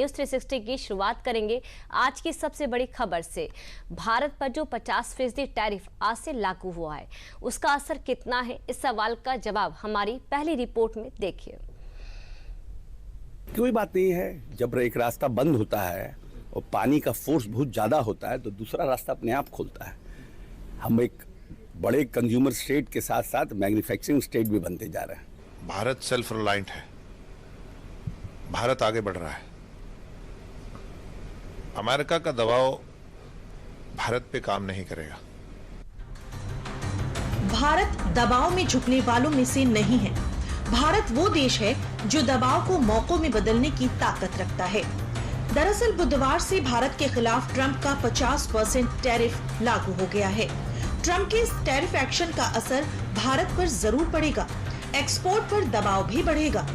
News 360 की शुरुआत करेंगे आज की सबसे बड़ी खबर से। भारत पर जो 50% टैरिफ आज से लागू हुआ है, उसका असर कितना है, इस सवाल का जवाब हमारी पहली रिपोर्ट में देखिए। कोई बात नहीं है, जब एक रास्ता बंद होता है और पानी का फोर्स बहुत ज्यादा होता है तो दूसरा रास्ता अपने आप खुलता है। हम एक बड़े कंज्यूमर स्टेट के साथ साथ मैन्युफैक्चरिंग स्टेट भी बनते जा रहे हैं। भारत सेल्फ रिलायंट है, भारत आगे बढ़ रहा है। अमेरिका का दबाव भारत पे काम नहीं करेगा। भारत दबाव में झुकने वालों में से नहीं है। भारत वो देश है जो दबाव को मौकों में बदलने की ताकत रखता है। दरअसल बुधवार से भारत के खिलाफ ट्रंप का 50% टैरिफ लागू हो गया है। ट्रंप के इस टैरिफ एक्शन का असर भारत पर जरूर पड़ेगा। एक्सपोर्ट पर दबाव भी बढ़ेगा,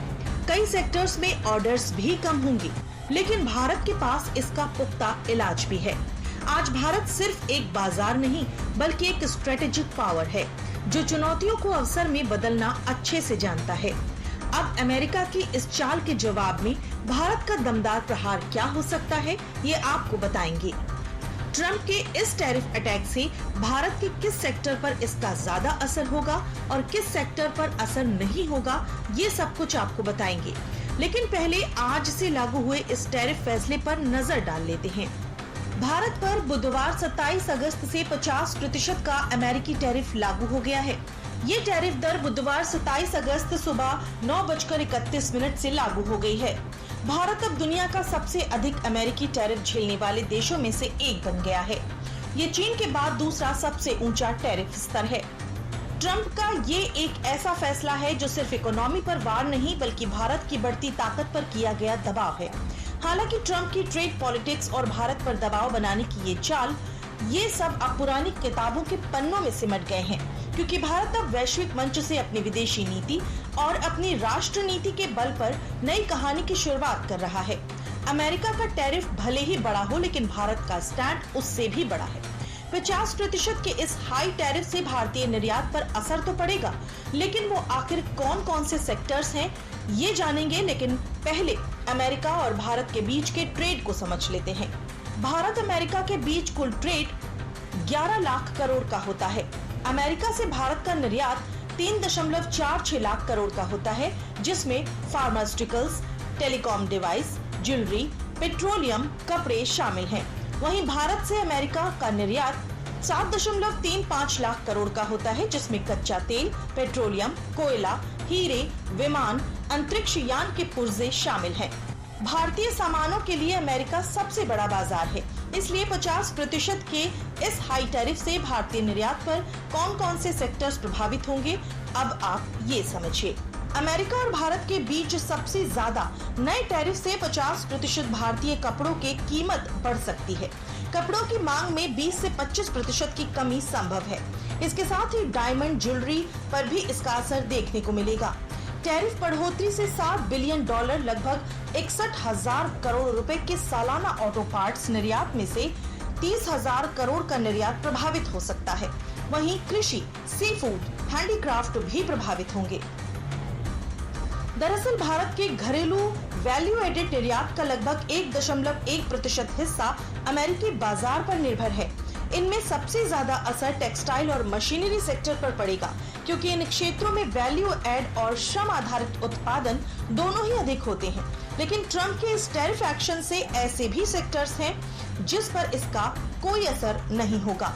कई सेक्टर्स में ऑर्डर्स भी कम होंगी, लेकिन भारत के पास इसका पुख्ता इलाज भी है। आज भारत सिर्फ एक बाजार नहीं बल्कि एक स्ट्रेटेजिक पावर है जो चुनौतियों को अवसर में बदलना अच्छे से जानता है। अब अमेरिका की इस चाल के जवाब में भारत का दमदार प्रहार क्या हो सकता है, ये आपको बताएंगे। ट्रंप के इस टैरिफ अटैक से भारत के किस सेक्टर पर इसका ज्यादा असर होगा और किस सेक्टर पर असर नहीं होगा, ये सब कुछ आपको बताएंगे। लेकिन पहले आज से लागू हुए इस टैरिफ फैसले पर नजर डाल लेते हैं। भारत पर बुधवार 27 अगस्त से 50% का अमेरिकी टैरिफ लागू हो गया है। ये टैरिफ दर बुधवार 27 अगस्त सुबह 9:31 से लागू हो गई है। भारत अब दुनिया का सबसे अधिक अमेरिकी टैरिफ झेलने वाले देशों में से एक बन गया है। ये चीन के बाद दूसरा सबसे ऊंचा टैरिफ स्तर है। ट्रंप का ये एक ऐसा फैसला है जो सिर्फ इकोनॉमी पर वार नहीं बल्कि भारत की बढ़ती ताकत पर किया गया दबाव है। हालांकि ट्रंप की ट्रेड पॉलिटिक्स और भारत पर दबाव बनाने की ये चाल, ये सब अब पुरानी किताबों के पन्नों में सिमट गए हैं, क्योंकि भारत अब वैश्विक मंच से अपनी विदेशी नीति और अपनी राष्ट्र नीति के बल पर नई कहानी की शुरुआत कर रहा है। अमेरिका का टैरिफ भले ही बड़ा हो, लेकिन भारत का स्टैंड उससे भी बड़ा है। 50% के इस हाई टैरिफ से भारतीय निर्यात पर असर तो पड़ेगा, लेकिन वो आखिर कौन कौन से सेक्टर्स हैं, ये जानेंगे। लेकिन पहले अमेरिका और भारत के बीच के ट्रेड को समझ लेते हैं। भारत अमेरिका के बीच कुल ट्रेड 11 लाख करोड़ का होता है। अमेरिका से भारत का निर्यात 3.46 लाख करोड़ का होता है, जिसमें pharmaceuticals, telecom device, jewellery, petroleum, कपड़े शामिल हैं। वहीं भारत से अमेरिका का निर्यात 7.35 लाख करोड़ का होता है, जिसमें कच्चा तेल, पेट्रोलियम, कोयला, हीरे, विमान, अंतरिक्ष यान के पुर्जे शामिल हैं। भारतीय सामानों के लिए अमेरिका सबसे बड़ा बाजार है, इसलिए 50% के इस हाई टैरिफ से भारतीय निर्यात पर कौन कौन से सेक्टर्स प्रभावित होंगे, अब आप ये समझिए। अमेरिका और भारत के बीच सबसे ज्यादा नए टैरिफ से 50% भारतीय कपड़ों की कीमत बढ़ सकती है। कपड़ों की मांग में 20 से 25% की कमी संभव है। इसके साथ ही डायमंड ज्वेलरी पर भी इसका असर देखने को मिलेगा। टैरिफ बढ़ोतरी से $7 बिलियन लगभग 61,000 करोड़ रुपए के सालाना ऑटो पार्ट्स निर्यात में से 30,000 करोड़ का निर्यात प्रभावित हो सकता है। वहीं कृषि, सी फूड, हैंडीक्राफ्ट भी प्रभावित होंगे। दरअसल भारत के घरेलू वैल्यू एडेड निर्यात का लगभग 1.1% हिस्सा अमेरिकी बाजार पर निर्भर है। इनमें सबसे ज्यादा असर टेक्सटाइल और मशीनरी सेक्टर पर पड़ेगा, क्योंकि इन क्षेत्रों में वैल्यू एड और श्रम आधारित उत्पादन दोनों ही अधिक होते हैं। लेकिन ट्रंप के इस टैरिफ एक्शन से ऐसे भी सेक्टर्स हैं जिस पर इसका कोई असर नहीं होगा।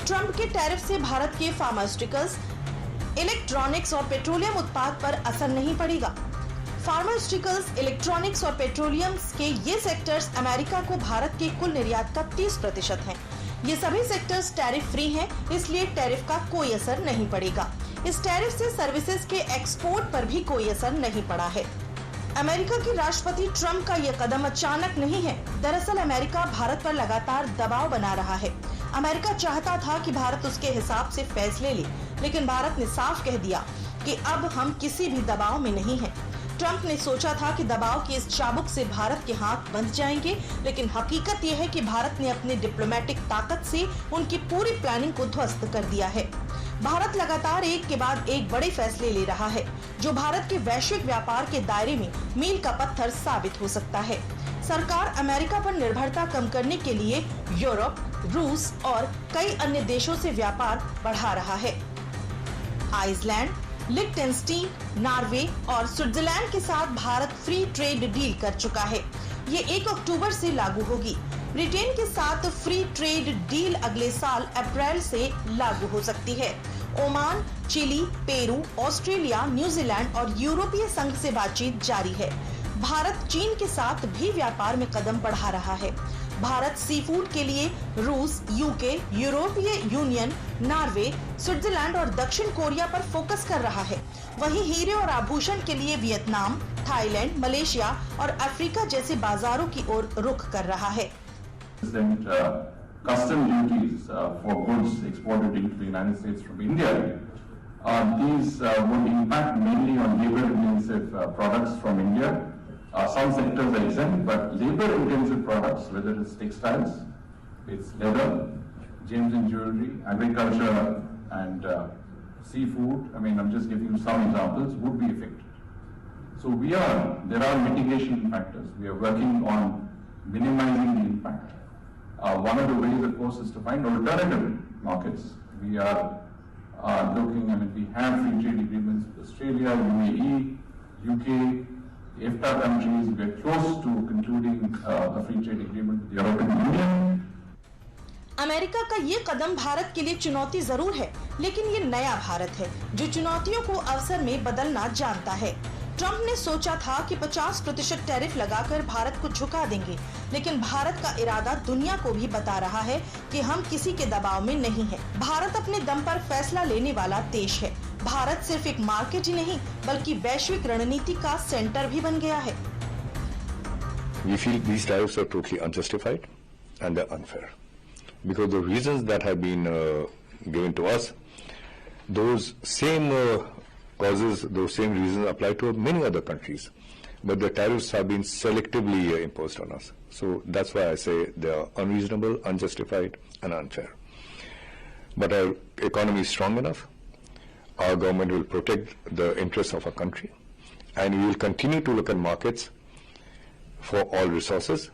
ट्रंप के टैरिफ से भारत के फार्मास्यूटिकल्स, इलेक्ट्रॉनिक्स और पेट्रोलियम उत्पाद पर असर नहीं पड़ेगा। फार्मास्यूटिकल्स, इलेक्ट्रॉनिक्स और पेट्रोलियम के ये सेक्टर्स अमेरिका को भारत के कुल निर्यात का 30% हैं। ये सभी सेक्टर्स टैरिफ फ्री हैं, इसलिए टैरिफ का कोई असर नहीं पड़ेगा। इस टैरिफ से सर्विसेज के एक्सपोर्ट पर भी कोई असर नहीं पड़ा है। अमेरिका के राष्ट्रपति ट्रंप का यह कदम अचानक नहीं है। दरअसल अमेरिका भारत पर लगातार दबाव बना रहा है। अमेरिका चाहता था कि भारत उसके हिसाब से फैसले ले, लेकिन भारत ने साफ कह दिया कि अब हम किसी भी दबाव में नहीं हैं। ट्रंप ने सोचा था कि दबाव की इस चाबुक से भारत के हाथ बंध जाएंगे, लेकिन हकीकत यह है कि भारत ने अपनी डिप्लोमेटिक ताकत से उनकी पूरी प्लानिंग को ध्वस्त कर दिया है। भारत लगातार एक के बाद एक बड़े फैसले ले रहा है जो भारत के वैश्विक व्यापार के दायरे में मील का पत्थर साबित हो सकता है। सरकार अमेरिका पर निर्भरता कम करने के लिए यूरोप, रूस और कई अन्य देशों से व्यापार बढ़ा रहा है। आइसलैंड, लिechtenstein, नॉर्वे और स्विट्जरलैंड के साथ भारत फ्री ट्रेड डील कर चुका है। ये 1 अक्टूबर से लागू होगी। ब्रिटेन के साथ फ्री ट्रेड डील अगले साल अप्रैल से लागू हो सकती है। Oman, Chile, Peru, Australia, New Zealand और यूरोपीय संघ से बातचीत जारी है। भारत चीन के साथ भी व्यापार में कदम बढ़ा रहा है। भारत सी फूड के लिए रूस, यूके, यूरोपीय यूनियन, नॉर्वे, स्विट्जरलैंड और दक्षिण कोरिया पर फोकस कर रहा है। वहीं हीरे और आभूषण के लिए वियतनाम, थाईलैंड, मलेशिया और अफ्रीका जैसे बाजारों की ओर रुख कर रहा है। Custom duties for goods exported into the United States from India. These would impact mainly on labor-intensive products from India. Some sectors are exempt, but labor-intensive products, whether it's textiles, it's leather, gems and jewelry, agriculture, and seafood. I mean, I'm just giving you some examples, would be affected. So there are mitigation factors. We are working on minimizing the impact. One of the ways, of course, is to find alternative markets. We are looking, we have free trade agreements with Australia, UAE, UK, the EFTA countries. We are close to concluding a free trade agreement with the European Union. America का ये कदम भारत के लिए चुनौती जरूर है, लेकिन ये नया भारत है जो चुनौतियों को अवसर में बदलना जानता है। ट्रंप ने सोचा था कि 50% टैरिफ लगाकर भारत को झुका देंगे, लेकिन भारत का इरादा दुनिया को भी बता रहा है कि हम किसी के दबाव में नहीं है। भारत अपने दम पर फैसला लेने वाला देश है। भारत सिर्फ एक मार्केट ही नहीं, बल्कि वैश्विक रणनीति का सेंटर भी बन गया है। We feel these tariffs are totally unjustified and they're unfair because the reasons that have been given to us, those same causes, those same reasons apply to many other countries, but the tariffs have been selectively imposed on us. So that's why I say they are unreasonable, unjustified and unfair. But our economy is strong enough, our government will protect the interests of our country, and we will continue to look at markets for all resources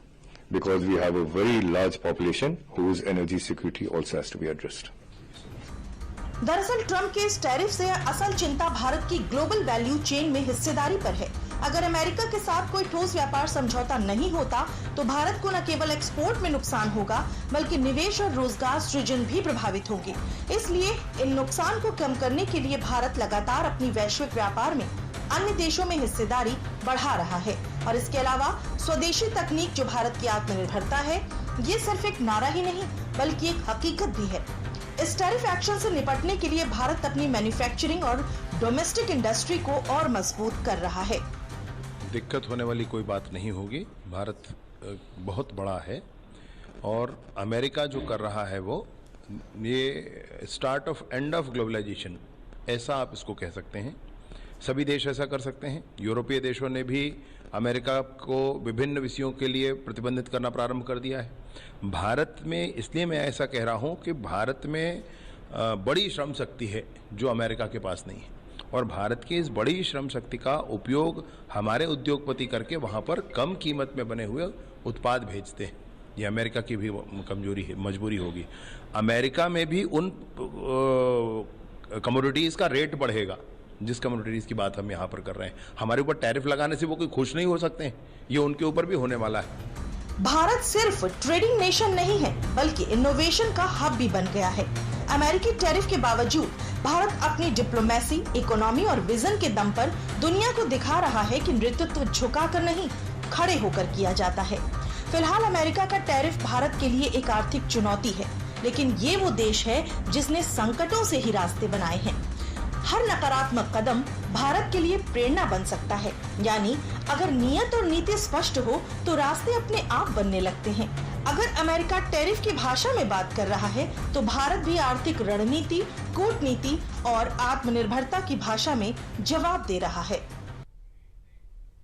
because we have a very large population whose energy security also has to be addressed. दरअसल Trump के इस tariff से असल चिंता भारत की global value chain में हिस्सेदारी पर है। अगर अमेरिका के साथ कोई ठोस व्यापार समझौता नहीं होता तो भारत को न केवल एक्सपोर्ट में नुकसान होगा, बल्कि निवेश और रोजगार सृजन भी प्रभावित होंगे। इसलिए इन नुकसान को कम करने के लिए भारत लगातार अपनी वैश्विक व्यापार में अन्य देशों में हिस्सेदारी बढ़ा रहा है। और इसके अलावा स्वदेशी तकनीक जो भारत की आत्मनिर्भरता है, ये सिर्फ एक नारा ही नहीं बल्कि एक हकीकत भी है। इस टैरिफ एक्शन से निपटने के लिए भारत अपनी मैन्युफैक्चरिंग और डोमेस्टिक इंडस्ट्री को और मजबूत कर रहा है। दिक्कत होने वाली कोई बात नहीं होगी। भारत बहुत बड़ा है और अमेरिका जो कर रहा है वो ये start of end of globalisation, ऐसा आप इसको कह सकते हैं। सभी देश ऐसा कर सकते हैं। यूरोपीय देशों ने भी अमेरिका को विभिन्न विषयों के लिए प्रतिबंधित करना प्रारंभ कर दिया है। भारत में इसलिए मैं ऐसा कह रहा हूं कि भारत में बड़ी श्रम शक्ति है जो अमेरिका के पास नहीं है, और भारत की इस बड़ी श्रम शक्ति का उपयोग हमारे उद्योगपति करके वहां पर कम कीमत में बने हुए उत्पाद भेजते हैं। ये अमेरिका की भी कमजोरी है, मजबूरी होगी। अमेरिका में भी उन कमोडिटीज़ का रेट बढ़ेगा जिस कम्युनिटीज़ की बात हम यहाँ पर कर रहे हैं। हमारे ऊपर टैरिफ लगाने से वो कोई खुश नहीं हो सकते हैं, ये उनके ऊपर भी होने वाला है। भारत सिर्फ ट्रेडिंग नेशन नहीं है बल्कि इनोवेशन का हब भी बन गया है। अमेरिकी टैरिफ के बावजूद भारत अपनी डिप्लोमेसी, इकोनॉमी और विजन के दम पर दुनिया को दिखा रहा है कि नेतृत्व झुकाकर नहीं, खड़े होकर किया जाता है। फिलहाल अमेरिका का टैरिफ भारत के लिए एक आर्थिक चुनौती है, लेकिन ये वो देश है जिसने संकटों से ही रास्ते बनाए हैं। हर नकारात्मक कदम भारत के लिए प्रेरणा बन सकता है। यानी अगर नियत और नीति स्पष्ट हो तो रास्ते अपने आप बनने लगते हैं। अगर अमेरिका टैरिफ की भाषा में बात कर रहा है तो भारत भी आर्थिक रणनीति, कूटनीति और आत्मनिर्भरता की भाषा में जवाब दे रहा है।